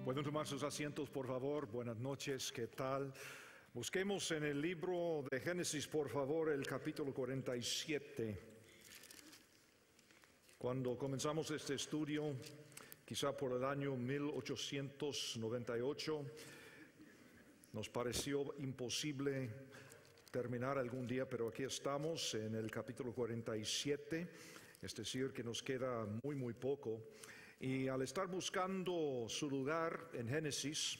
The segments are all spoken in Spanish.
Pueden tomar sus asientos, por favor. Buenas noches, ¿qué tal? Busquemos en el libro de Génesis, por favor, el capítulo 47. Cuando comenzamos este estudio, quizá por el año 1898, nos pareció imposible terminar algún día, pero aquí estamos en el capítulo 47, es decir, que nos queda muy poco. Y al estar buscando su lugar en Génesis,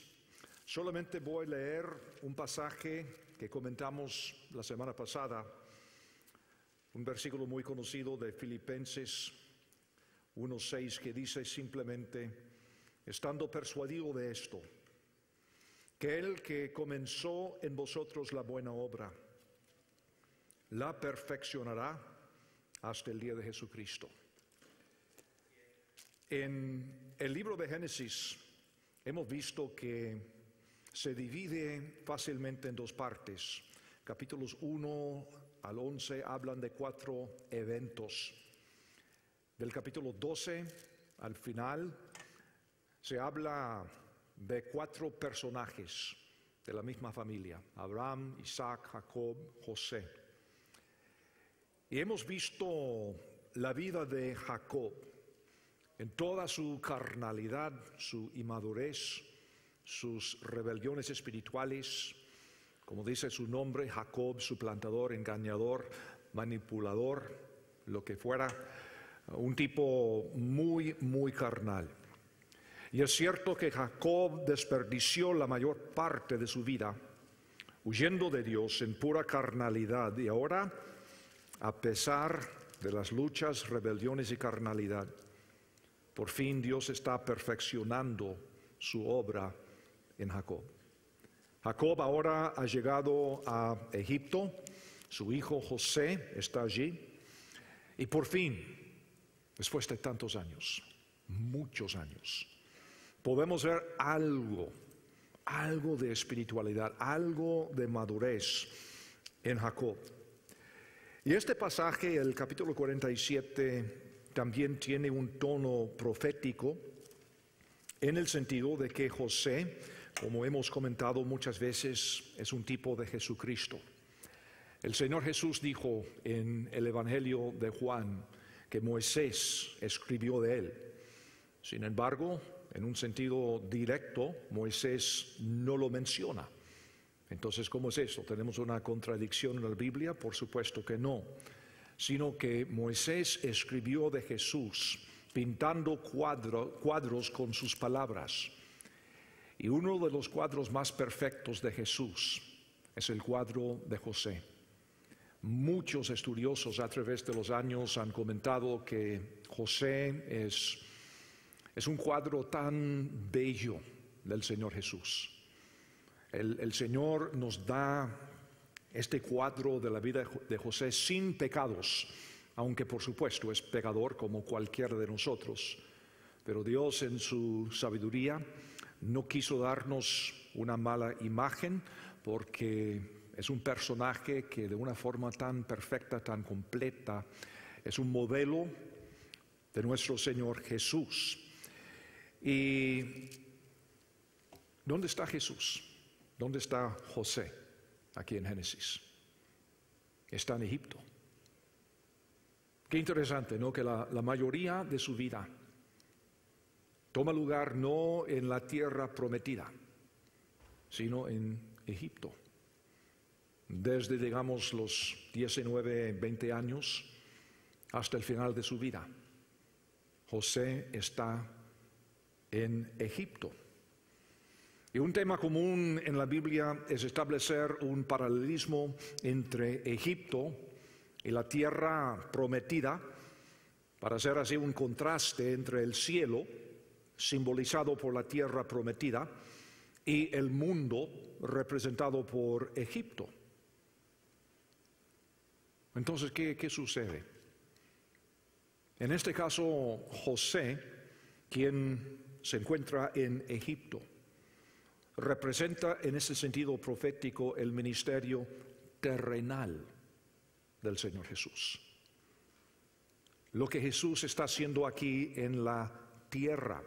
solamente voy a leer un pasaje que comentamos la semana pasada, un versículo muy conocido de Filipenses 1:6 que dice simplemente: estando persuadido de esto, que el que comenzó en vosotros la buena obra, la perfeccionará hasta el día de Jesucristo. En el libro de Génesis hemos visto que se divide fácilmente en dos partes. Capítulos 1 al 11 hablan de 4 eventos. Del capítulo 12 al final se habla de 4 personajes de la misma familia: Abraham, Isaac, Jacob, José. Y hemos visto la vida de Jacob en toda su carnalidad, su inmadurez, sus rebeliones espirituales. Como dice su nombre, Jacob, suplantador, engañador, manipulador, lo que fuera, un tipo muy carnal. Y es cierto que Jacob desperdició la mayor parte de su vida huyendo de Dios en pura carnalidad, y ahora, a pesar de las luchas, rebeliones y carnalidad, por fin Dios está perfeccionando su obra en Jacob. Jacob ahora ha llegado a Egipto, su hijo José está allí, y por fin, después de tantos años, muchos años, podemos ver algo de espiritualidad, algo de madurez en Jacob. Y este pasaje, el capítulo 47, también tiene un tono profético en el sentido de que José, como hemos comentado muchas veces, es un tipo de Jesucristo. El Señor Jesús dijo en el Evangelio de Juan que Moisés escribió de él. Sin embargo, en un sentido directo, Moisés no lo menciona. Entonces, ¿cómo es esto? ¿Tenemos una contradicción en la Biblia? Por supuesto que no. Sino que Moisés escribió de Jesús pintando cuadros con sus palabras. Y uno de los cuadros más perfectos de Jesús es el cuadro de José. Muchos estudiosos a través de los años han comentado que José es un cuadro tan bello del Señor Jesús. El Señor nos da este cuadro de la vida de José sin pecados, aunque por supuesto es pecador como cualquiera de nosotros. Pero Dios en su sabiduría no quiso darnos una mala imagen, porque es un personaje que de una forma tan perfecta, tan completa, es un modelo de nuestro Señor Jesús. ¿Y dónde está Jesús? ¿Dónde está José? Aquí en Génesis. Está en Egipto. Qué interesante, ¿no? Que la mayoría de su vida toma lugar no en la tierra prometida, sino en Egipto. Desde, digamos, los 19, 20 años hasta el final de su vida, José está en Egipto. Y un tema común en la Biblia es establecer un paralelismo entre Egipto y la tierra prometida, para hacer así un contraste entre el cielo, simbolizado por la tierra prometida, y el mundo, representado por Egipto. Entonces, ¿qué sucede? En este caso, José, quien se encuentra en Egipto, representa en ese sentido profético el ministerio terrenal del Señor Jesús. Lo que Jesús está haciendo aquí en la tierra.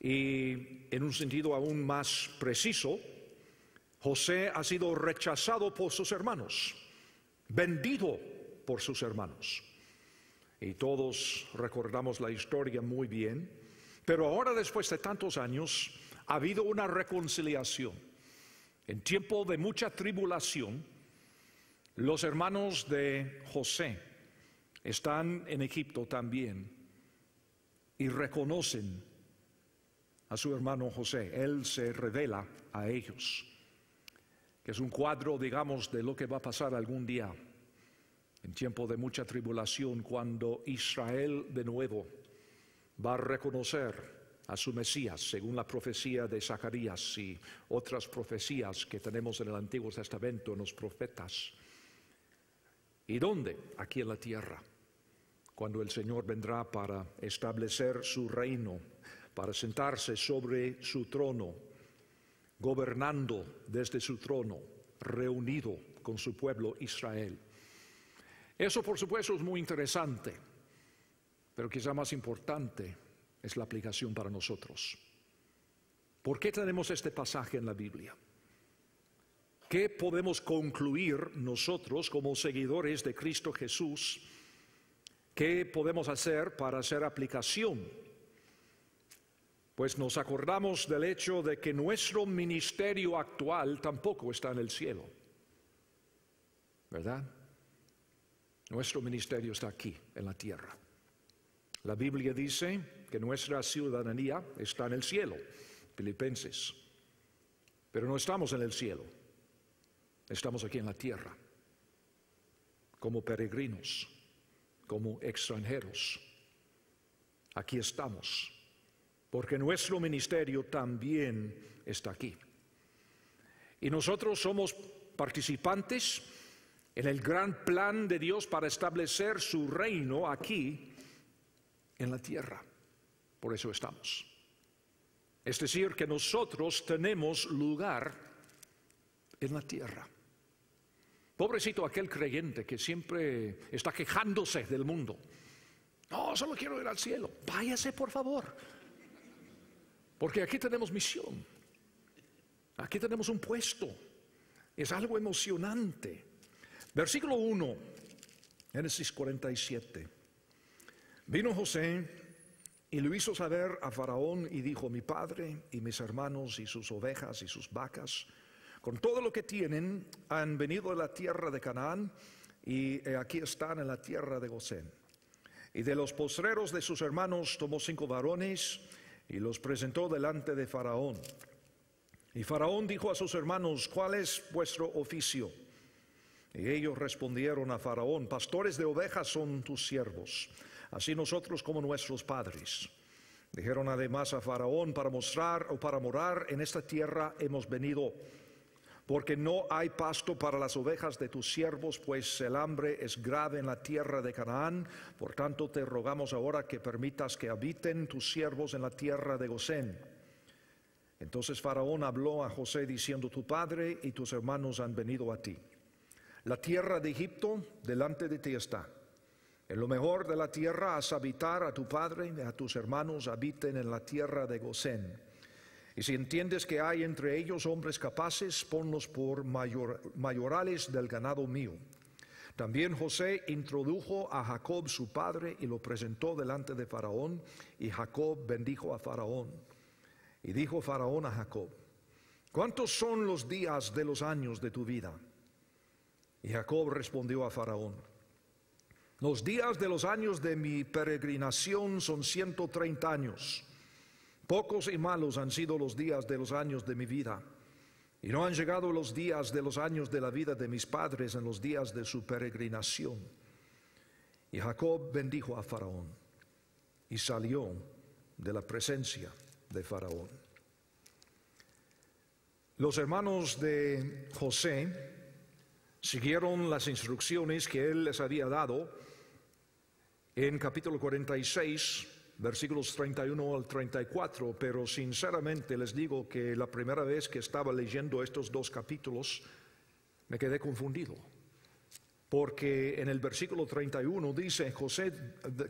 Y en un sentido aún más preciso, José ha sido rechazado por sus hermanos, vendido por sus hermanos. Y todos recordamos la historia muy bien, pero ahora después de tantos años ha habido una reconciliación. En tiempo de mucha tribulación, los hermanos de José están en Egipto también y reconocen a su hermano José. Él se revela a ellos, que es un cuadro, digamos, de lo que va a pasar algún día, en tiempo de mucha tribulación, cuando Israel de nuevo va a reconocer a su Mesías, según la profecía de Zacarías y otras profecías que tenemos en el Antiguo Testamento, en los profetas. ¿Y dónde? Aquí en la tierra, cuando el Señor vendrá para establecer su reino, para sentarse sobre su trono, gobernando desde su trono, reunido con su pueblo Israel. Eso, por supuesto, es muy interesante, pero quizá más importante es la aplicación para nosotros. ¿Por qué tenemos este pasaje en la Biblia? ¿Qué podemos concluir nosotros como seguidores de Cristo Jesús? ¿Qué podemos hacer para hacer aplicación? Pues nos acordamos del hecho de que nuestro ministerio actual tampoco está en el cielo, ¿verdad? Nuestro ministerio está aquí, en la tierra. La Biblia dice que nuestra ciudadanía está en el cielo, Filipenses. Pero no estamos en el cielo, estamos aquí en la tierra, como peregrinos, como extranjeros. Aquí estamos, porque nuestro ministerio también está aquí. Y nosotros somos participantes en el gran plan de Dios para establecer su reino aquí en la tierra. Por eso estamos. Es decir, que nosotros tenemos lugar en la tierra. Pobrecito aquel creyente que siempre está quejándose del mundo. No, solo quiero ir al cielo. Váyase, por favor. Porque aquí tenemos misión. Aquí tenemos un puesto. Es algo emocionante. Versículo 1, Génesis 47. Vino José y lo hizo saber a Faraón y dijo: mi padre y mis hermanos y sus ovejas y sus vacas, con todo lo que tienen, han venido de la tierra de Canaán y aquí están en la tierra de Gosén. Y de los postreros de sus hermanos tomó 5 varones y los presentó delante de Faraón. Y Faraón dijo a sus hermanos: ¿cuál es vuestro oficio? Y ellos respondieron a Faraón: pastores de ovejas son tus siervos, así nosotros como nuestros padres. Dijeron además a Faraón: para morar en esta tierra hemos venido, porque no hay pasto para las ovejas de tus siervos, pues el hambre es grave en la tierra de Canaán. Por tanto te rogamos ahora que permitas que habiten tus siervos en la tierra de Gosén. Entonces Faraón habló a José diciendo: tu padre y tus hermanos han venido a ti. La tierra de Egipto delante de ti está. En lo mejor de la tierra haz habitar a tu padre y a tus hermanos habiten en la tierra de Gosén. Y si entiendes que hay entre ellos hombres capaces, ponlos por mayorales del ganado mío. También José introdujo a Jacob su padre y lo presentó delante de Faraón, y Jacob bendijo a Faraón. Y dijo Faraón a Jacob: ¿cuántos son los días de los años de tu vida? Y Jacob respondió a Faraón: los días de los años de mi peregrinación son 130 años. Pocos y malos han sido los días de los años de mi vida, y no han llegado los días de los años de la vida de mis padres en los días de su peregrinación. Y Jacob bendijo a Faraón, y salió de la presencia de Faraón. Los hermanos de José siguieron las instrucciones que él les había dado en capítulo 46, versículos 31 al 34, pero sinceramente les digo que la primera vez que estaba leyendo estos 2 capítulos me quedé confundido, porque en el versículo 31 dice José,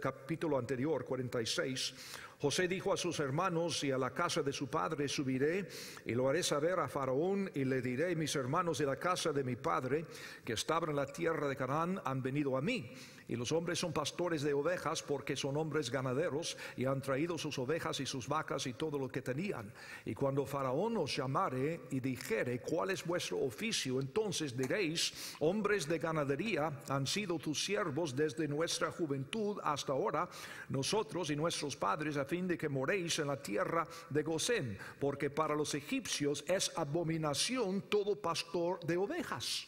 capítulo anterior, 46, José dijo a sus hermanos: y a la casa de su padre subiré, y lo haré saber a Faraón, y le diré: mis hermanos de la casa de mi padre, que estaban en la tierra de Canaán, han venido a mí. Y los hombres son pastores de ovejas, porque son hombres ganaderos, y han traído sus ovejas y sus vacas y todo lo que tenían. Y cuando Faraón os llamare y dijere: ¿cuál es vuestro oficio? Entonces diréis: hombres de ganadería han sido tus siervos desde nuestra juventud hasta ahora, nosotros y nuestros padres, a fin de que moréis en la tierra de Gosén, porque para los egipcios es abominación todo pastor de ovejas.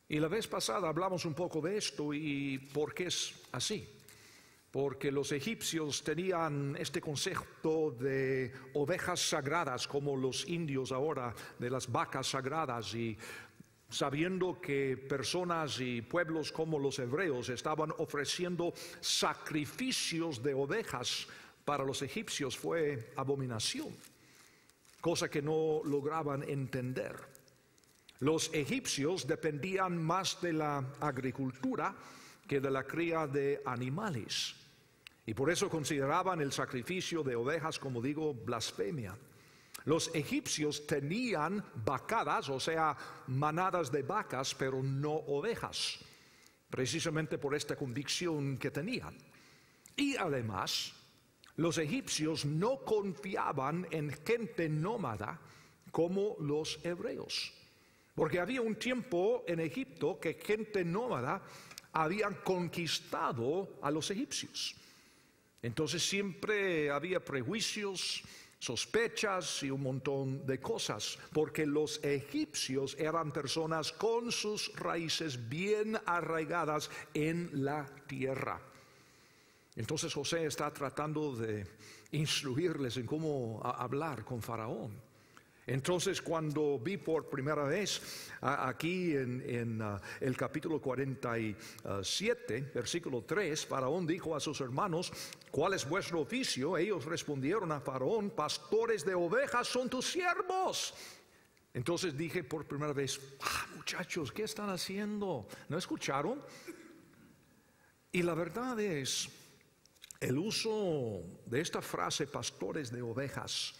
Y la vez pasada hablamos un poco de esto y por qué es así. Porque los egipcios tenían este concepto de ovejas sagradas, como los indios ahora de las vacas sagradas, y sabiendo que personas y pueblos como los hebreos estaban ofreciendo sacrificios de ovejas, para los egipcios fue abominación, cosa que no lograban entender. Los egipcios dependían más de la agricultura que de la cría de animales, y por eso consideraban el sacrificio de ovejas, como digo, blasfemia. Los egipcios tenían vacadas, o sea, manadas de vacas, pero no ovejas, precisamente por esta convicción que tenían. Y además, los egipcios no confiaban en gente nómada como los hebreos, porque había un tiempo en Egipto que gente nómada habían conquistado a los egipcios. Entonces siempre había prejuicios, sospechas y un montón de cosas, porque los egipcios eran personas con sus raíces bien arraigadas en la tierra. Entonces José está tratando de instruirles en cómo hablar con Faraón. Entonces, cuando vi por primera vez aquí en el capítulo 47, versículo 3, Faraón dijo a sus hermanos: ¿cuál es vuestro oficio? Ellos respondieron a Faraón: pastores de ovejas son tus siervos. Entonces dije por primera vez: muchachos, ¿qué están haciendo? ¿No escucharon? Y la verdad es, el uso de esta frase, pastores de ovejas,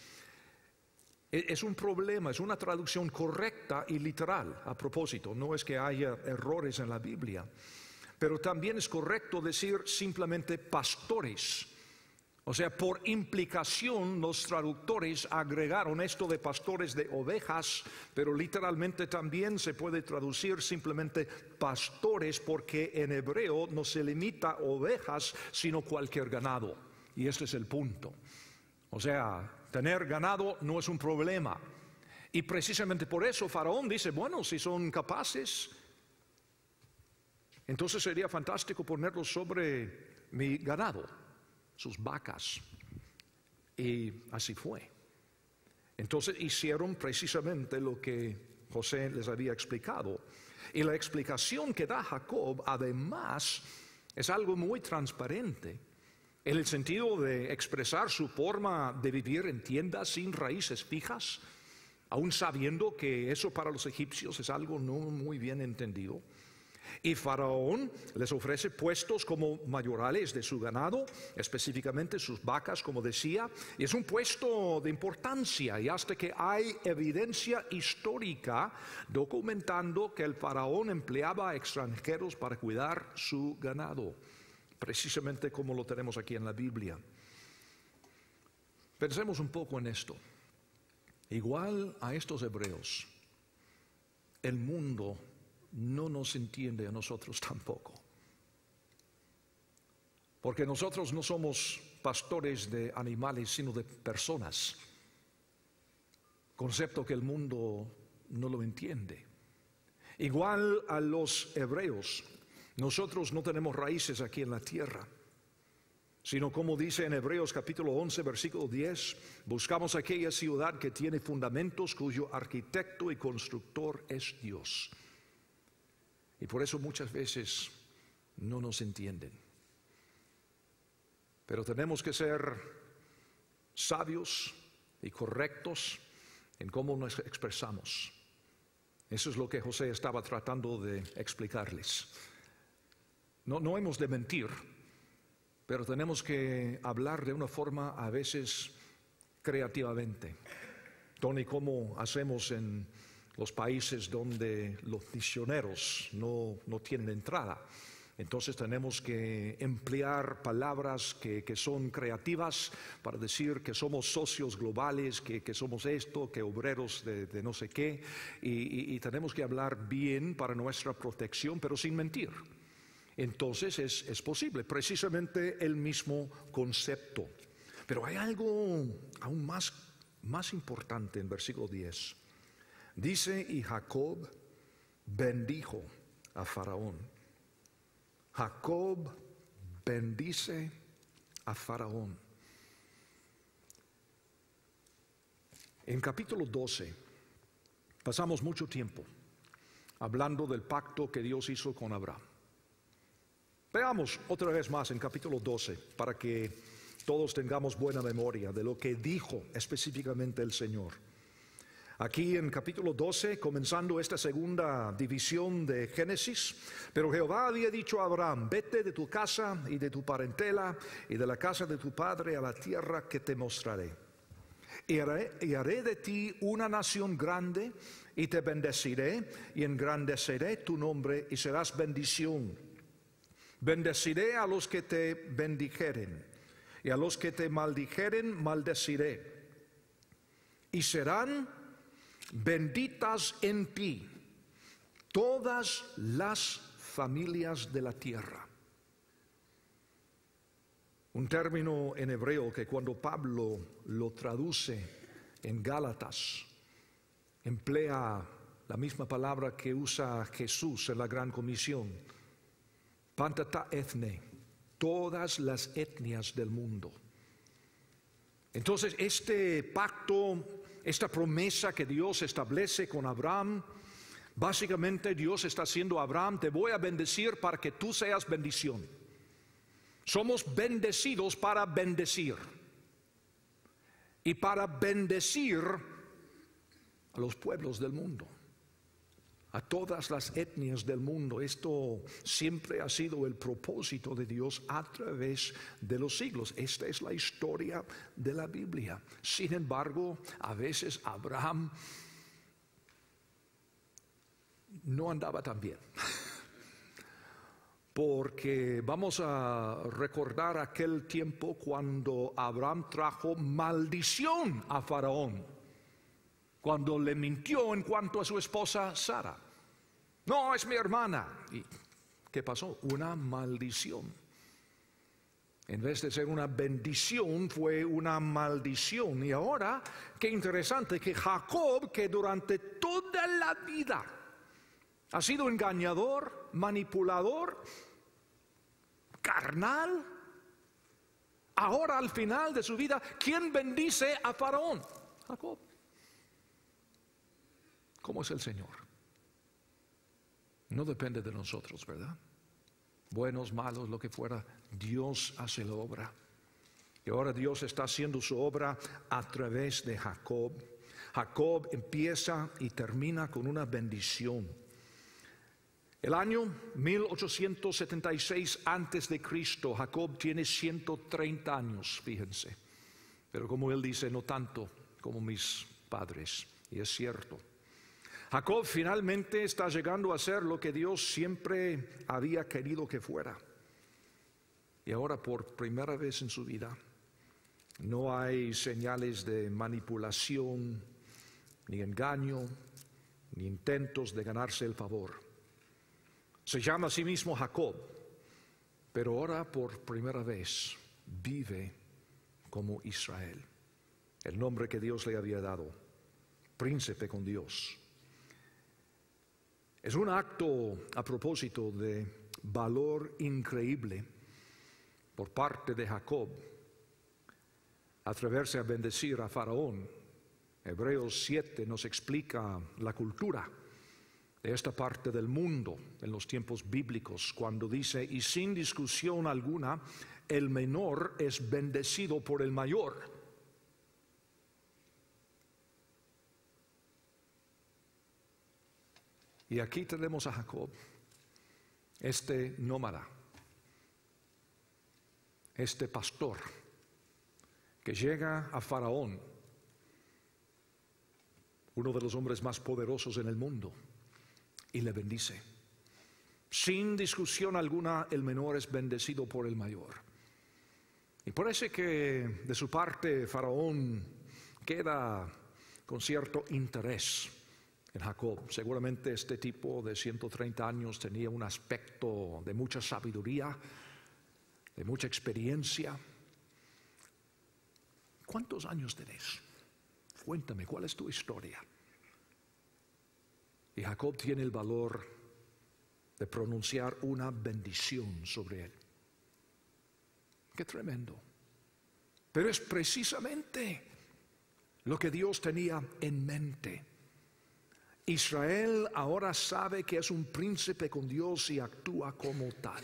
es un problema, es una traducción correcta y literal. A propósito, no es que haya errores en la Biblia, pero también es correcto decir simplemente pastores. O sea, por implicación los traductores agregaron esto de pastores de ovejas, pero literalmente también se puede traducir simplemente pastores, porque en hebreo no se limita a ovejas, sino cualquier ganado. Y este es el punto. O sea, tener ganado no es un problema. Y precisamente por eso Faraón dice: bueno, si son capaces, entonces sería fantástico ponerlos sobre mi ganado, sus vacas. Y así fue. Entonces hicieron precisamente lo que José les había explicado. Y la explicación que da Jacob, además, es algo muy transparente, en el sentido de expresar su forma de vivir en tiendas sin raíces fijas, aún sabiendo que eso para los egipcios es algo no muy bien entendido. Y Faraón les ofrece puestos como mayorales de su ganado, específicamente sus vacas, como decía, y es un puesto de importancia, y hasta que hay evidencia histórica documentando que el Faraón empleaba a extranjeros para cuidar su ganado, precisamente como lo tenemos aquí en la Biblia. Pensemos un poco en esto. Igual a estos hebreos, el mundo no nos entiende a nosotros tampoco, porque nosotros no somos pastores de animales, sino de personas, concepto que el mundo no lo entiende. Igual a los hebreos, nosotros no tenemos raíces aquí en la tierra, sino como dice en Hebreos capítulo 11, versículo 10, buscamos aquella ciudad que tiene fundamentos, cuyo arquitecto y constructor es Dios. Y por eso muchas veces no nos entienden. Pero tenemos que ser sabios y correctos en cómo nos expresamos. Eso es lo que José estaba tratando de explicarles. No hemos de mentir, pero tenemos que hablar de una forma a veces creativamente. Tony, ¿cómo hacemos en los países donde los misioneros no tienen entrada? Entonces tenemos que emplear palabras que son creativas para decir que somos socios globales, que somos esto, que obreros de no sé qué, y tenemos que hablar bien para nuestra protección, pero sin mentir. Entonces es posible, precisamente el mismo concepto. Pero hay algo aún más importante en versículo 10. Dice, y Jacob bendijo a Faraón. Jacob bendice a Faraón. En capítulo 12 pasamos mucho tiempo hablando del pacto que Dios hizo con Abraham. Veamos otra vez más en capítulo 12 para que todos tengamos buena memoria de lo que dijo específicamente el Señor. Aquí en capítulo 12, comenzando esta segunda división de Génesis, pero Jehová había dicho a Abraham, vete de tu casa y de tu parentela y de la casa de tu padre a la tierra que te mostraré. Y haré de ti una nación grande y te bendeciré y engrandeceré tu nombre y serás bendición. Bendeciré a los que te bendijeren y a los que te maldijeren maldeciré. Y serán benditas en ti todas las familias de la tierra. Un término en hebreo que cuando Pablo lo traduce en Gálatas, emplea la misma palabra que usa Jesús en la Gran Comisión. Pantata ethne, todas las etnias del mundo. Entonces este pacto, esta promesa que Dios establece con Abraham, básicamente Dios está haciendo a Abraham, te voy a bendecir para que tú seas bendición. Somos bendecidos para bendecir. Y para bendecir a los pueblos del mundo, a todas las etnias del mundo. Esto siempre ha sido el propósito de Dios a través de los siglos. Esta es la historia de la Biblia. Sin embargo, a veces Abraham no andaba tan bien. Porque vamos a recordar aquel tiempo cuando Abraham trajo maldición a Faraón, cuando le mintió en cuanto a su esposa Sara. No, es mi hermana. ¿Y qué pasó? Una maldición. En vez de ser una bendición, fue una maldición. Y ahora, qué interesante que Jacob, que durante toda la vida ha sido engañador, manipulador, carnal, ahora al final de su vida, ¿quién bendice a Faraón? Jacob. ¿Cómo es el Señor? No depende de nosotros, ¿verdad? Buenos, malos, lo que fuera, Dios hace la obra. Y ahora Dios está haciendo su obra a través de Jacob. Jacob empieza y termina con una bendición. El año 1876 antes de Cristo, Jacob tiene 130 años, fíjense. Pero como él dice, no tanto como mis padres. Y es cierto. Jacob finalmente está llegando a ser lo que Dios siempre había querido que fuera. Y ahora por primera vez en su vida no hay señales de manipulación, ni engaño, ni intentos de ganarse el favor. Se llama a sí mismo Jacob, pero ahora por primera vez vive como Israel, el nombre que Dios le había dado, príncipe con Dios. Es un acto a propósito de valor increíble por parte de Jacob atreverse a bendecir a Faraón. Hebreos 7 nos explica la cultura de esta parte del mundo en los tiempos bíblicos, cuando dice, y sin discusión alguna, el menor es bendecido por el mayor. Y aquí tenemos a Jacob, este nómada, este pastor que llega a Faraón, uno de los hombres más poderosos en el mundo, y le bendice. Sin discusión alguna, el menor es bendecido por el mayor. Y parece que de su parte Faraón queda con cierto interés en Jacob. Seguramente este tipo de 130 años tenía un aspecto de mucha sabiduría, de mucha experiencia. ¿Cuántos años tenés? Cuéntame, ¿cuál es tu historia? Y Jacob tiene el valor de pronunciar una bendición sobre él. Qué tremendo. Pero es precisamente lo que Dios tenía en mente. Israel ahora sabe que es un príncipe con Dios y actúa como tal.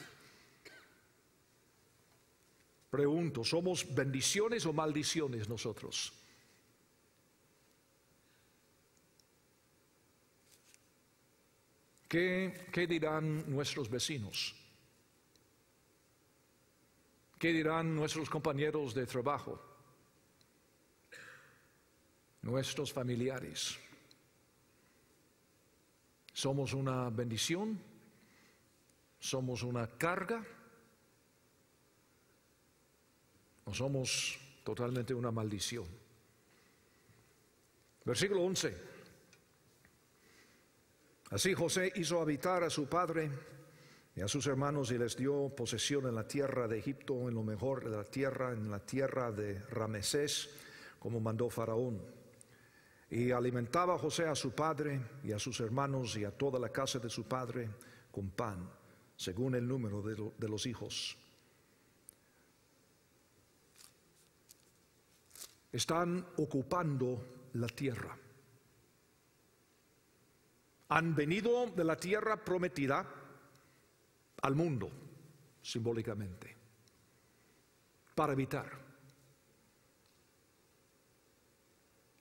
Pregunto, ¿somos bendiciones o maldiciones nosotros? ¿Qué dirán nuestros vecinos? ¿Qué dirán nuestros compañeros de trabajo? Nuestros familiares. ¿Somos una bendición? ¿Somos una carga? ¿O somos totalmente una maldición? Versículo 11. Así José hizo habitar a su padre y a sus hermanos y les dio posesión en la tierra de Egipto, en lo mejor de la tierra, en la tierra de Ramesés, como mandó Faraón. Y alimentaba José a su padre y a sus hermanos y a toda la casa de su padre con pan, según el número de los hijos. Están ocupando la tierra. Han venido de la tierra prometida al mundo, simbólicamente, para habitar.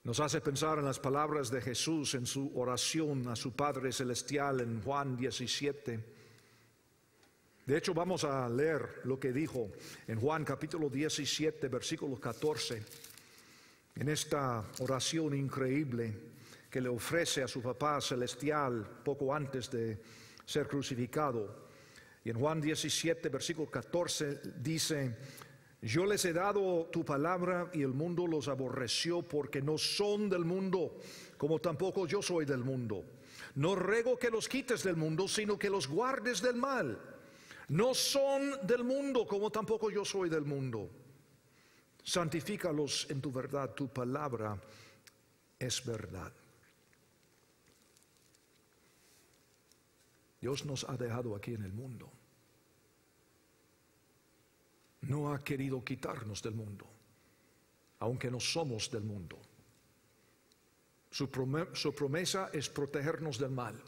Nos hace pensar en las palabras de Jesús en su oración a su Padre Celestial en Juan 17. De hecho, vamos a leer lo que dijo en Juan capítulo 17, versículo 14, en esta oración increíble que le ofrece a su Papá Celestial poco antes de ser crucificado. Y en Juan 17, versículo 14 dice: yo les he dado tu palabra y el mundo los aborreció porque no son del mundo, como tampoco yo soy del mundo. No ruego que los quites del mundo, sino que los guardes del mal. No son del mundo, como tampoco yo soy del mundo. Santifícalos en tu verdad, tu palabra es verdad. Dios nos ha dejado aquí en el mundo. No ha querido quitarnos del mundo, aunque no somos del mundo. Su promesa es protegernos del mal.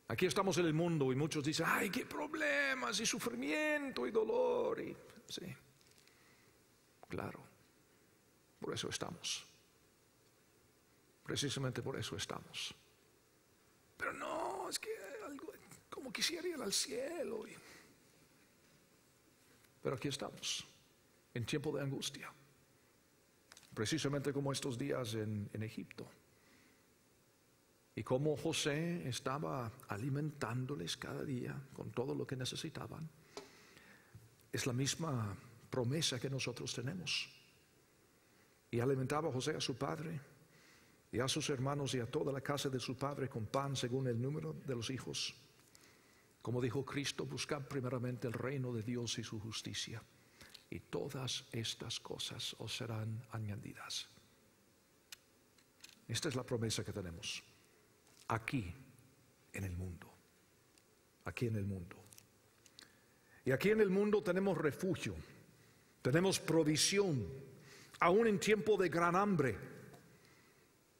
Aquí estamos en el mundo y muchos dicen: ¡ay, qué problemas y sufrimiento y dolor! Y, sí, claro, por eso estamos. Precisamente por eso estamos. Pero no, es que algo, como quisiera ir al cielo. Pero aquí estamos, en tiempo de angustia, precisamente como estos días en Egipto. Y como José estaba alimentándoles cada día con todo lo que necesitaban, es la misma promesa que nosotros tenemos. Y alimentaba José a su padre y a sus hermanos y a toda la casa de su padre con pan según el número de los hijos. Como dijo Cristo: buscad primeramente el reino de Dios y su justicia, y todas estas cosas os serán añadidas. Esta es la promesa que tenemos aquí en el mundo. Aquí en el mundo. Y aquí en el mundo tenemos refugio, tenemos provisión, aún en tiempo de gran hambre.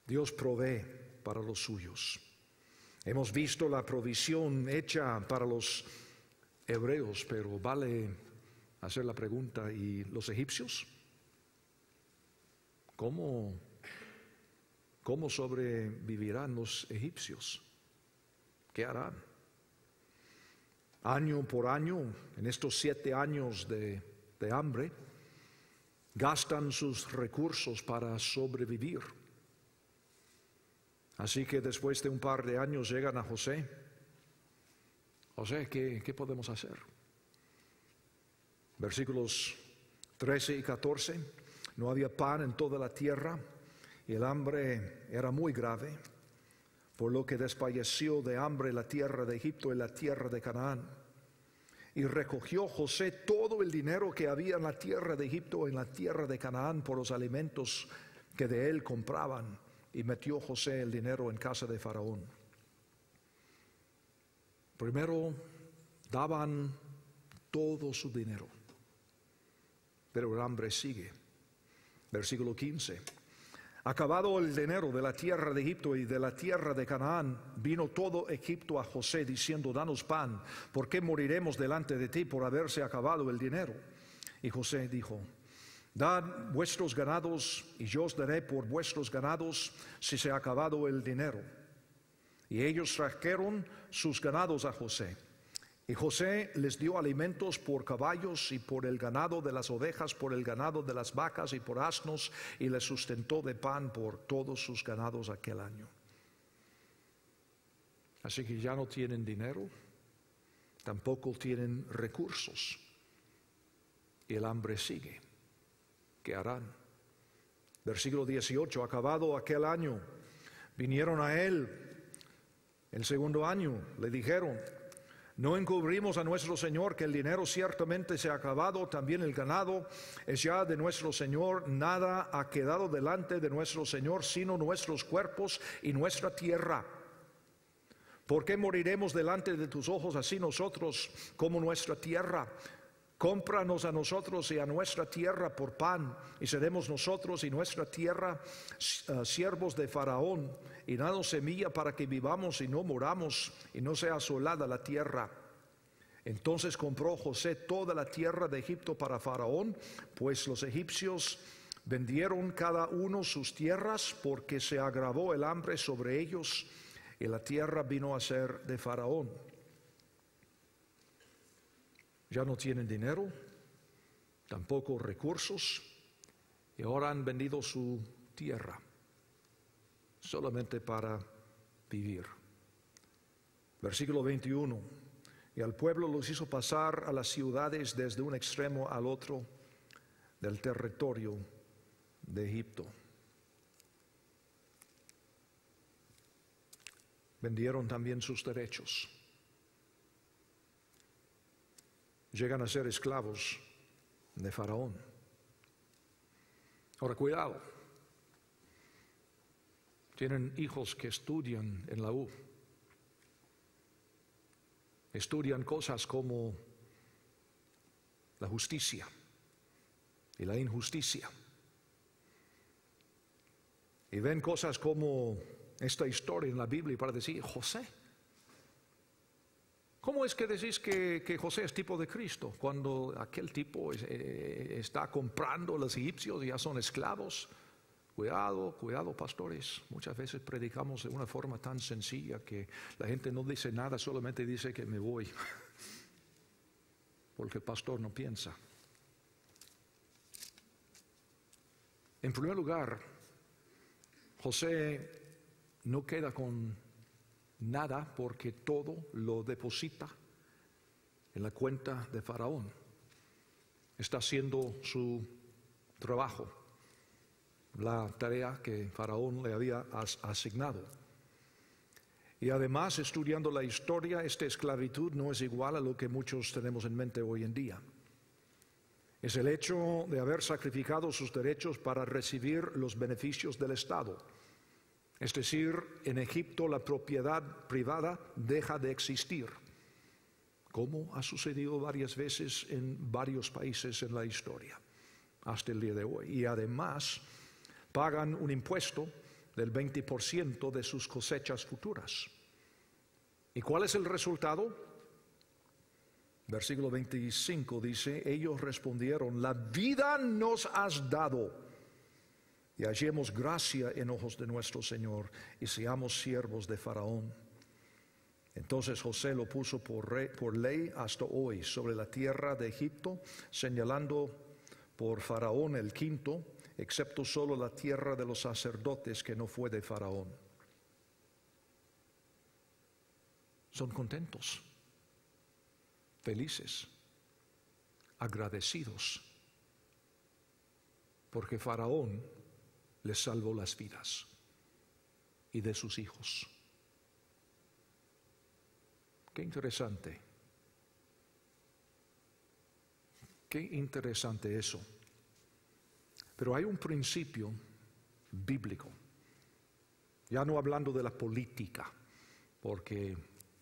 Dios provee para los suyos. Hemos visto la provisión hecha para los hebreos, pero vale hacer la pregunta: ¿y los egipcios? ¿Cómo sobrevivirán los egipcios? ¿Qué harán? año por año, en estos 7 años de hambre, gastan sus recursos para sobrevivir. Así que después de un par de años llegan a José. José, ¿qué podemos hacer? Versículos 13 y 14. No había pan en toda la tierra y el hambre era muy grave, por lo que desfalleció de hambre la tierra de Egipto y la tierra de Canaán. Y recogió José todo el dinero que había en la tierra de Egipto y en la tierra de Canaán por los alimentos que de él compraban. Y metió José el dinero en casa de Faraón. Primero daban todo su dinero, pero el hambre sigue. Versículo 15. Acabado el dinero de la tierra de Egipto y de la tierra de Canaán, vino todo Egipto a José diciendo: danos pan, ¿por qué moriremos delante de ti por haberse acabado el dinero? Y José dijo: dad vuestros ganados y yo os daré por vuestros ganados si se ha acabado el dinero. Y ellos trajeron sus ganados a José. Y José les dio alimentos por caballos y por el ganado de las ovejas, por el ganado de las vacas y por asnos, y les sustentó de pan por todos sus ganados aquel año. Así que ya no tienen dinero, tampoco tienen recursos, y el hambre sigue. ¿Qué harán? Versículo 18. Acabado aquel año, vinieron a él el segundo año, le dijeron: no encubrimos a nuestro Señor que el dinero ciertamente se ha acabado, también el ganado es ya de nuestro Señor, nada ha quedado delante de nuestro Señor sino nuestros cuerpos y nuestra tierra. ¿Por qué moriremos delante de tus ojos así nosotros como nuestra tierra? Cómpranos a nosotros y a nuestra tierra por pan, y seremos nosotros y nuestra tierra siervos de Faraón, y danos semilla para que vivamos y no moramos, y no sea asolada la tierra. Entonces compró José toda la tierra de Egipto para Faraón, pues los egipcios vendieron cada uno sus tierras, porque se agravó el hambre sobre ellos, y la tierra vino a ser de Faraón. Ya no tienen dinero, tampoco recursos, y ahora han vendido su tierra solamente para vivir. Versículo 21. Y al pueblo los hizo pasar a las ciudades desde un extremo al otro del territorio de Egipto. Vendieron también sus derechos. Llegan a ser esclavos de Faraón. Ahora, cuidado. Tienen hijos que estudian en la U. Estudian cosas como la justicia y la injusticia. Y ven cosas como esta historia en la Biblia para decir: José, ¿cómo es que decís que José es tipo de Cristo cuando aquel tipo está comprando a los egipcios y ya son esclavos? Cuidado, cuidado, pastores. Muchas veces predicamos de una forma tan sencilla que la gente no dice nada, solamente dice que me voy, porque el pastor no piensa. En primer lugar, José no queda con nada porque todo lo deposita en la cuenta de Faraón. Está haciendo su trabajo, la tarea que Faraón le había asignado. Y además, estudiando la historia, esta esclavitud no es igual a lo que muchos tenemos en mente hoy en día. Es el hecho de haber sacrificado sus derechos para recibir los beneficios del Estado. Es decir, en Egipto la propiedad privada deja de existir, como ha sucedido varias veces en varios países en la historia, hasta el día de hoy. Y además pagan un impuesto del 20% de sus cosechas futuras. ¿Y cuál es el resultado? Versículo 25 dice: ellos respondieron: la vida nos has dado, y hallemos gracia en ojos de nuestro Señor, y seamos siervos de Faraón. Entonces José lo puso por ley hasta hoy sobre la tierra de Egipto, señalando por Faraón el quinto, excepto solo la tierra de los sacerdotes que no fue de Faraón. Son contentos, felices, agradecidos, porque Faraón les salvó las vidas y de sus hijos. Qué interesante. Qué interesante eso. Pero hay un principio bíblico, ya no hablando de la política, porque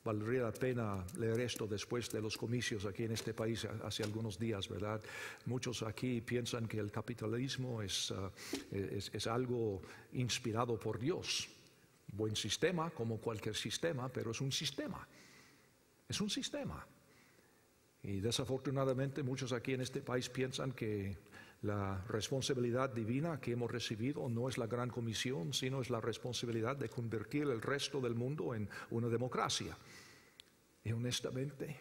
valdría la pena leer esto después de los comicios aquí en este país hace algunos días, ¿verdad? Muchos aquí piensan que el capitalismo es algo inspirado por Dios. Buen sistema, como cualquier sistema, pero es un sistema. Es un sistema. Y desafortunadamente muchos aquí en este país piensan que la responsabilidad divina que hemos recibido no es la gran comisión, sino es la responsabilidad de convertir el resto del mundo en una democracia. Y honestamente,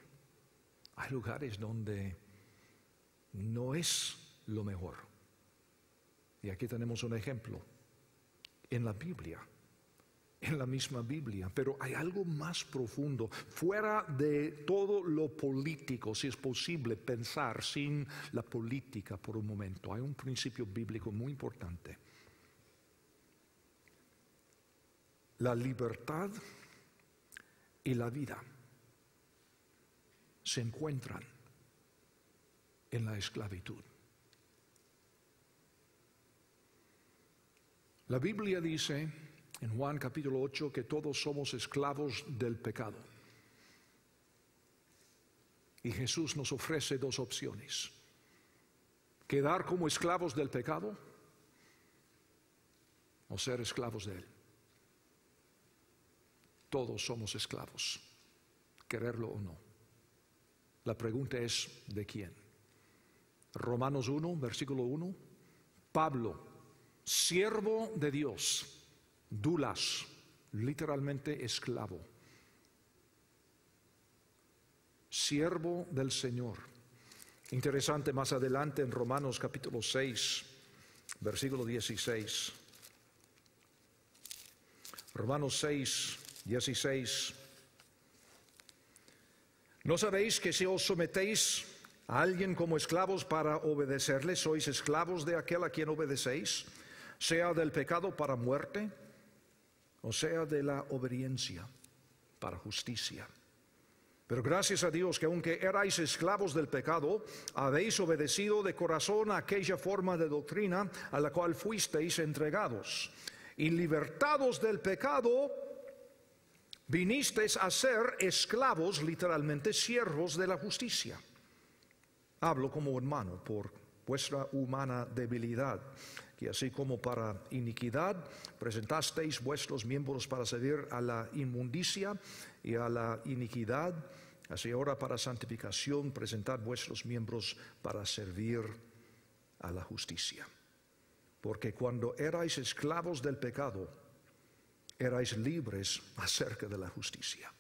hay lugares donde no es lo mejor. Y aquí tenemos un ejemplo en la Biblia. En la misma Biblia, pero hay algo más profundo, fuera de todo lo político, si es posible pensar sin la política por un momento. Hay un principio bíblico muy importante. La libertad y la vida se encuentran en la esclavitud. La Biblia dice en Juan capítulo 8 que todos somos esclavos del pecado. Y Jesús nos ofrece dos opciones: quedar como esclavos del pecado o ser esclavos de él. Todos somos esclavos, quererlo o no. La pregunta es, ¿de quién? Romanos 1, versículo 1, Pablo, siervo de Dios, doulos, literalmente esclavo, siervo del Señor. Interesante más adelante en Romanos capítulo 6, versículo 16. Romanos 6, 16. ¿No sabéis que si os sometéis a alguien como esclavos para obedecerle, sois esclavos de aquel a quien obedecéis, sea del pecado para muerte, o sea de la obediencia para justicia? Pero gracias a Dios que aunque erais esclavos del pecado, habéis obedecido de corazón a aquella forma de doctrina a la cual fuisteis entregados. Y libertados del pecado, vinisteis a ser esclavos, literalmente siervos de la justicia. Hablo como hermano por vuestra humana debilidad, que así como para iniquidad presentasteis vuestros miembros para servir a la inmundicia y a la iniquidad, así ahora para santificación presentad vuestros miembros para servir a la justicia. Porque cuando erais esclavos del pecado, erais libres acerca de la justicia.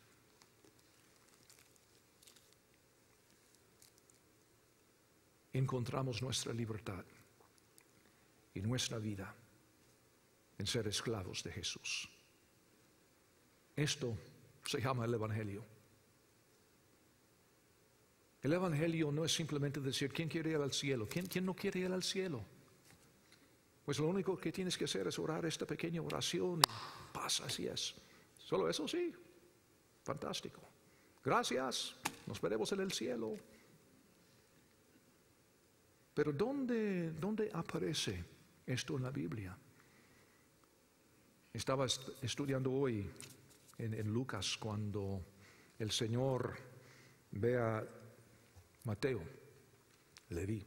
Encontramos nuestra libertad y nuestra vida en ser esclavos de Jesús. Esto se llama el Evangelio. El Evangelio no es simplemente decir ¿quién quiere ir al cielo? ¿Quién no quiere ir al cielo? Pues lo único que tienes que hacer es orar esta pequeña oración y pasa, así es. Solo eso, sí, fantástico. Gracias, nos veremos en el cielo. Pero ¿dónde aparece esto en la Biblia? Estaba estudiando hoy en Lucas cuando el Señor ve a Mateo, Leví,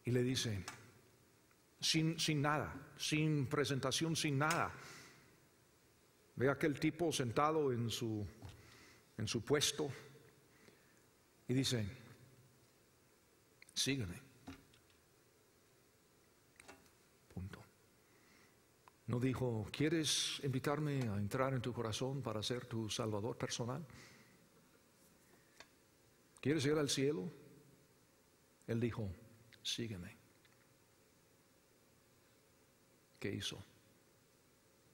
y le dice, sin nada, sin presentación, sin nada, ve a aquel tipo sentado en su puesto y dice, sígueme. Punto. No dijo, ¿quieres invitarme a entrar en tu corazón para ser tu salvador personal? ¿Quieres ir al cielo? Él dijo, sígueme. ¿Qué hizo?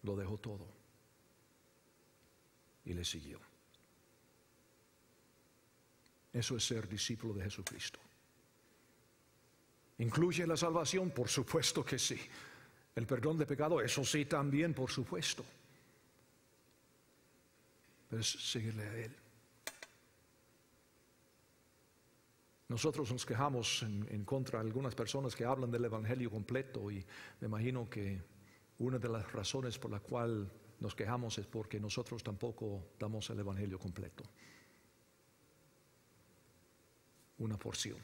Lo dejó todo y le siguió. Eso es ser discípulo de Jesucristo. ¿Incluye la salvación? Por supuesto que sí. El perdón de pecado, eso sí también, por supuesto. Pero es seguirle a Él. Nosotros nos quejamos en contra de algunas personas que hablan del Evangelio completo, y me imagino que una de las razones por la cual nos quejamos es porque nosotros tampoco damos el Evangelio completo. Una porción.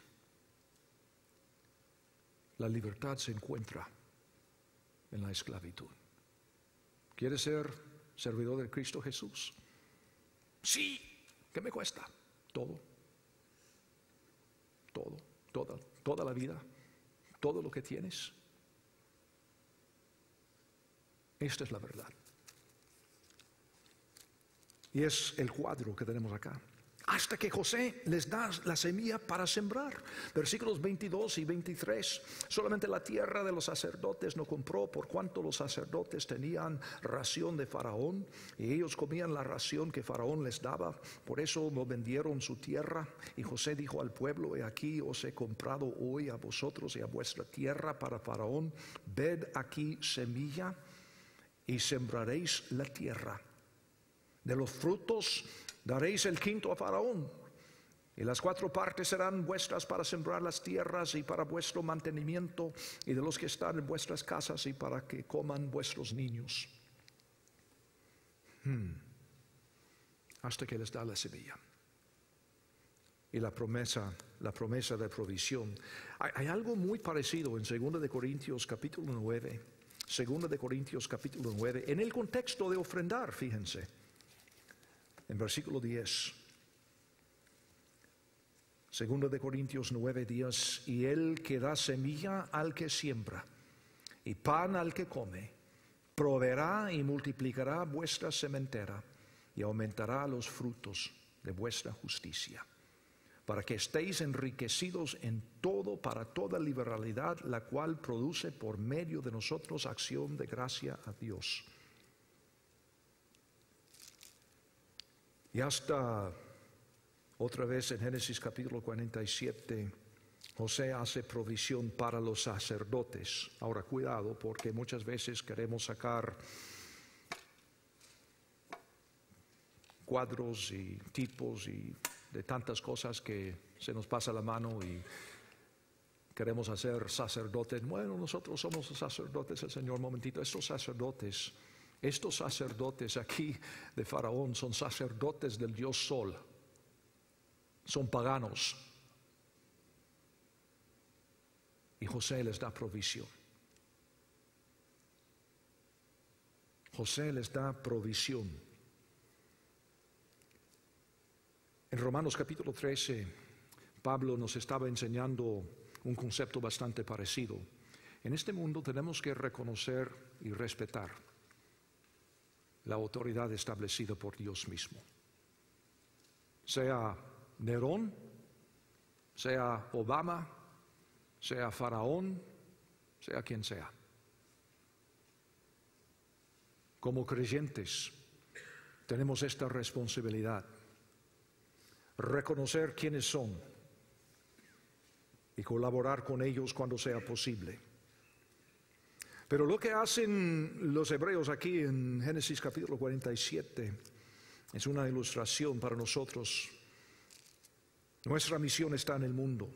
La libertad se encuentra en la esclavitud. ¿Quieres ser servidor de Cristo Jesús? Sí. ¿Qué me cuesta? Todo. Toda la vida, todo lo que tienes. Esta es la verdad. Y es el cuadro que tenemos acá. Hasta que José les da la semilla para sembrar. Versículos 22 y 23. Solamente la tierra de los sacerdotes no compró, por cuanto los sacerdotes tenían ración de Faraón, y ellos comían la ración que Faraón les daba. Por eso no vendieron su tierra. Y José dijo al pueblo: he aquí os he comprado hoy a vosotros y a vuestra tierra para Faraón. Ved aquí semilla y sembraréis la tierra. De los frutos daréis el quinto a Faraón, y las 4 partes serán vuestras para sembrar las tierras y para vuestro mantenimiento, y de los que están en vuestras casas y para que coman vuestros niños. Hasta que les da la semilla. Y la promesa de provisión. Hay algo muy parecido en 2 de Corintios capítulo 9. 2 de Corintios capítulo 9, en el contexto de ofrendar, fíjense. En versículo 10, 2 de Corintios 9, 10, y Él que da semilla al que siembra y pan al que come, proveerá y multiplicará vuestra sementera y aumentará los frutos de vuestra justicia, para que estéis enriquecidos en todo para toda liberalidad, la cual produce por medio de nosotros acción de gracia a Dios. Y hasta otra vez en Génesis capítulo 47, José hace provisión para los sacerdotes. Ahora cuidado, porque muchas veces queremos sacar cuadros y tipos y de tantas cosas que se nos pasa la mano y queremos hacer sacerdotes. Bueno, nosotros somos los sacerdotes del Señor. Momentito, estos sacerdotes aquí de Faraón son sacerdotes del Dios Sol. Son paganos. Y José les da provisión. José les da provisión. En Romanos capítulo 13, Pablo nos estaba enseñando un concepto bastante parecido. En este mundo tenemos que reconocer y respetar la autoridad establecida por Dios mismo. Sea Nerón, sea Obama, sea Faraón, sea quien sea. Como creyentes tenemos esta responsabilidad. Reconocer quiénes son y colaborar con ellos cuando sea posible. Pero lo que hacen los hebreos aquí en Génesis capítulo 47 es una ilustración para nosotros. Nuestra misión está en el mundo.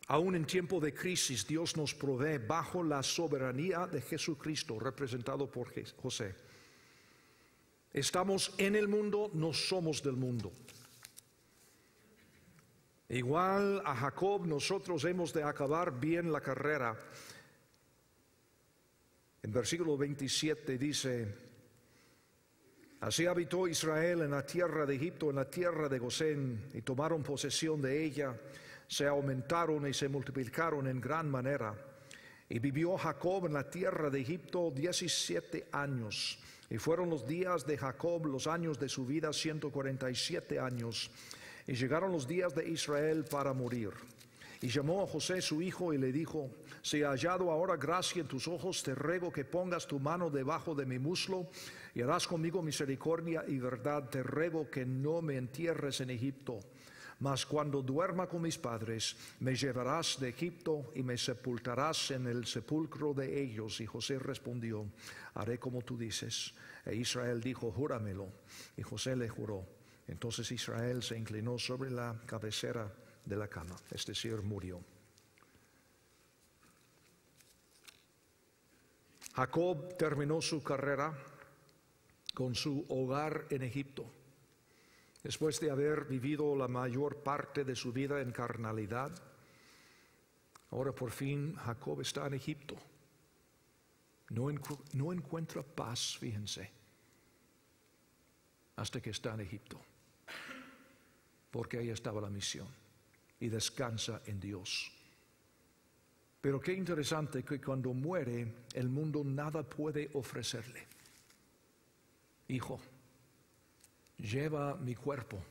Aún en tiempo de crisis, Dios nos provee bajo la soberanía de Jesucristo, representado por José. Estamos en el mundo, no somos del mundo. Igual a Jacob, nosotros hemos de acabar bien la carrera. En versículo 27 dice: así habitó Israel en la tierra de Egipto, en la tierra de Gosén, y tomaron posesión de ella, se aumentaron y se multiplicaron en gran manera. Y vivió Jacob en la tierra de Egipto 17 años. Y fueron los días de Jacob, los años de su vida, 147 años. Y llegaron los días de Israel para morir. Y llamó a José su hijo y le dijo: si he hallado ahora gracia en tus ojos, te ruego que pongas tu mano debajo de mi muslo y harás conmigo misericordia y verdad. Te ruego que no me entierres en Egipto. Mas cuando duerma con mis padres, me llevarás de Egipto y me sepultarás en el sepulcro de ellos. Y José respondió: haré como tú dices. E Israel dijo: júramelo. Y José le juró. Entonces Israel se inclinó sobre la cabecera de la cama, es decir, murió. Jacob terminó su carrera con su hogar en Egipto. Después de haber vivido la mayor parte de su vida en carnalidad, ahora por fin Jacob está en Egipto. No encuentra paz, fíjense, hasta que está en Egipto, porque ahí estaba la misión y descansa en Dios. Pero qué interesante que cuando muere, el mundo nada puede ofrecerle. Hijo, lleva mi cuerpo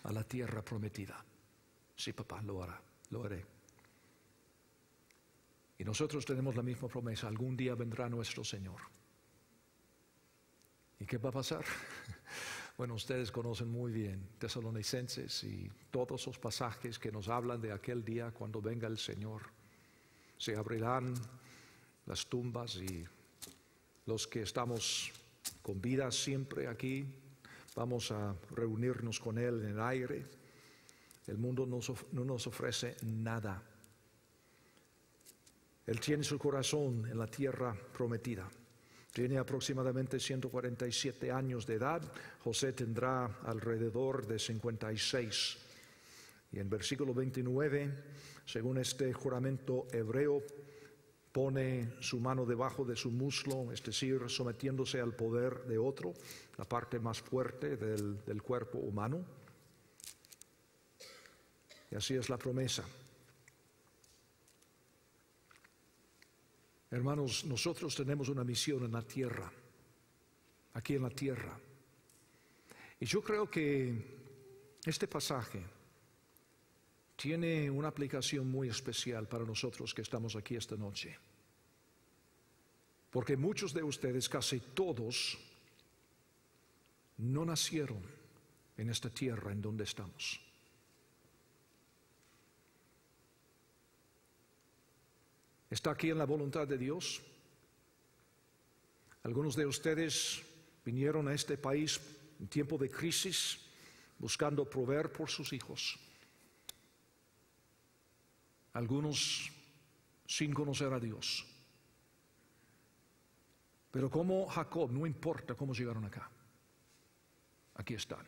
a la tierra prometida. Sí, papá, lo haré. Y nosotros tenemos la misma promesa: algún día vendrá nuestro Señor. ¿Y qué va a pasar? Bueno, ustedes conocen muy bien Tesalonicenses y todos esos pasajes que nos hablan de aquel día cuando venga el Señor. Se abrirán las tumbas y los que estamos con vida siempre aquí, vamos a reunirnos con Él en el aire. El mundo no nos ofrece nada. Él tiene su corazón en la tierra prometida. Tiene aproximadamente 147 años de edad. José tendrá alrededor de 56. Y en versículo 29, según este juramento hebreo, pone su mano debajo de su muslo, es decir, sometiéndose al poder de otro, la parte más fuerte del cuerpo humano. Y así es la promesa. Hermanos, nosotros tenemos una misión en la tierra, aquí en la tierra. Y yo creo que este pasaje tiene una aplicación muy especial para nosotros que estamos aquí esta noche. Porque muchos de ustedes, casi todos, no nacieron en esta tierra en donde estamos. ¿Está aquí en la voluntad de Dios? Algunos de ustedes vinieron a este país en tiempo de crisis, buscando proveer por sus hijos. Algunos sin conocer a Dios. Pero como Jacob, no importa cómo llegaron acá. Aquí están.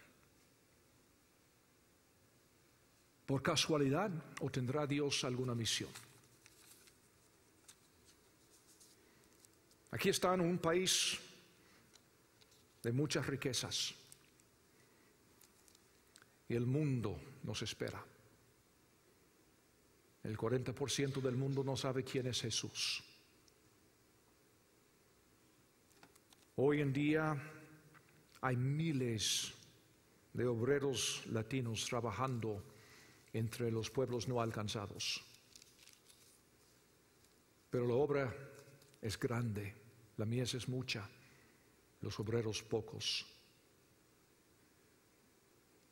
¿Por casualidad o tendrá Dios alguna misión? Aquí están en un país de muchas riquezas. Y el mundo nos espera. El 40% del mundo no sabe quién es Jesús. Hoy en día hay miles de obreros latinos trabajando entre los pueblos no alcanzados. Pero la obra es grande, la mies es mucha, los obreros pocos.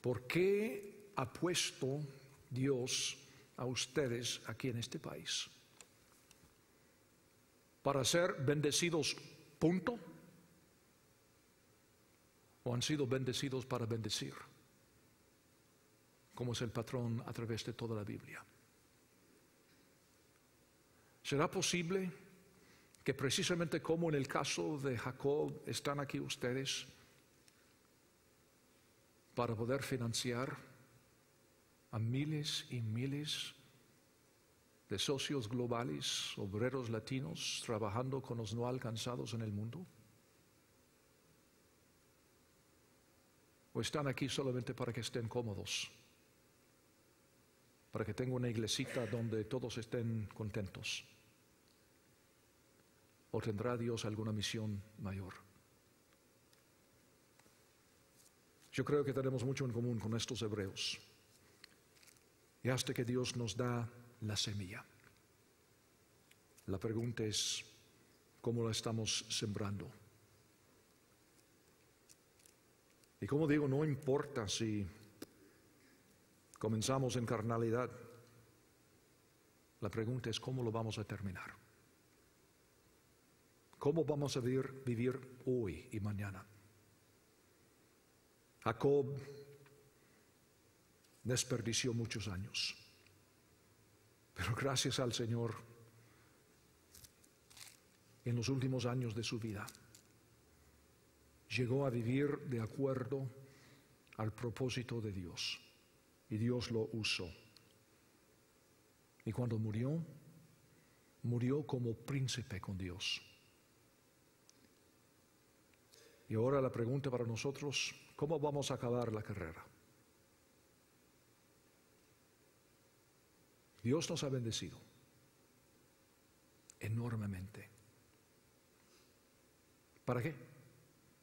¿Por qué ha puesto Dios a ustedes aquí en este país? ¿Para ser bendecidos, punto? ¿O han sido bendecidos para bendecir? Como es el patrón a través de toda la Biblia. ¿Será posible que precisamente como en el caso de Jacob están aquí ustedes para poder financiar a miles y miles de socios globales, obreros latinos, trabajando con los no alcanzados en el mundo? ¿O están aquí solamente para que estén cómodos? Para que tengan una iglesita donde todos estén contentos. ¿O tendrá Dios alguna misión mayor? Yo creo que tenemos mucho en común con estos hebreos. Y hasta que Dios nos da la semilla, la pregunta es, ¿cómo la estamos sembrando? Y como digo, no importa si comenzamos en carnalidad, la pregunta es, ¿cómo lo vamos a terminar? ¿Cómo vamos a vivir hoy y mañana? Jacob desperdició muchos años, pero gracias al Señor, en los últimos años de su vida, llegó a vivir de acuerdo al propósito de Dios, y Dios lo usó. Y cuando murió, murió como príncipe con Dios. Y ahora la pregunta para nosotros, ¿cómo vamos a acabar la carrera? Dios nos ha bendecido enormemente. ¿Para qué?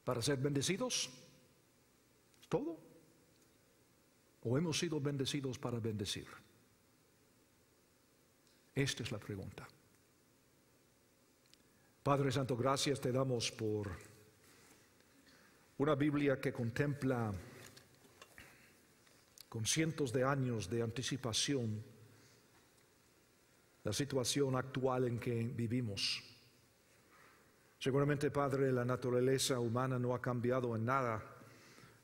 ¿Para ser bendecidos? ¿Todo? ¿O hemos sido bendecidos para bendecir? Esta es la pregunta. Padre Santo, gracias te damos por una Biblia que contempla con cientos de años de anticipación la situación actual en que vivimos. Seguramente, Padre, la naturaleza humana no ha cambiado en nada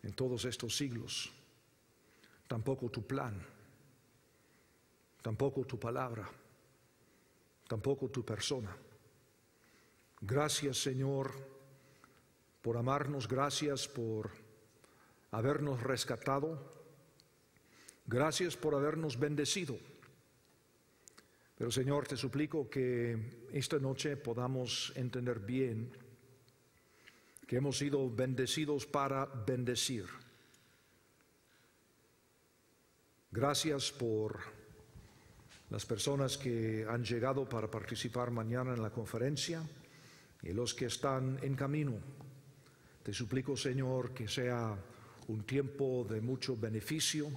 en todos estos siglos. Tampoco tu plan, tampoco tu palabra, tampoco tu persona. Gracias, Señor, por amarnos, gracias por habernos rescatado, gracias por habernos bendecido. Pero, Señor, te suplico que esta noche podamos entender bien que hemos sido bendecidos para bendecir. Gracias por las personas que han llegado para participar mañana en la conferencia y los que están en camino. Te suplico, Señor, que sea un tiempo de mucho beneficio,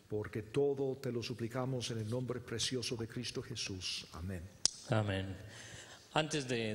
porque todo te lo suplicamos en el nombre precioso de Cristo Jesús. Amén. Amén. Antes de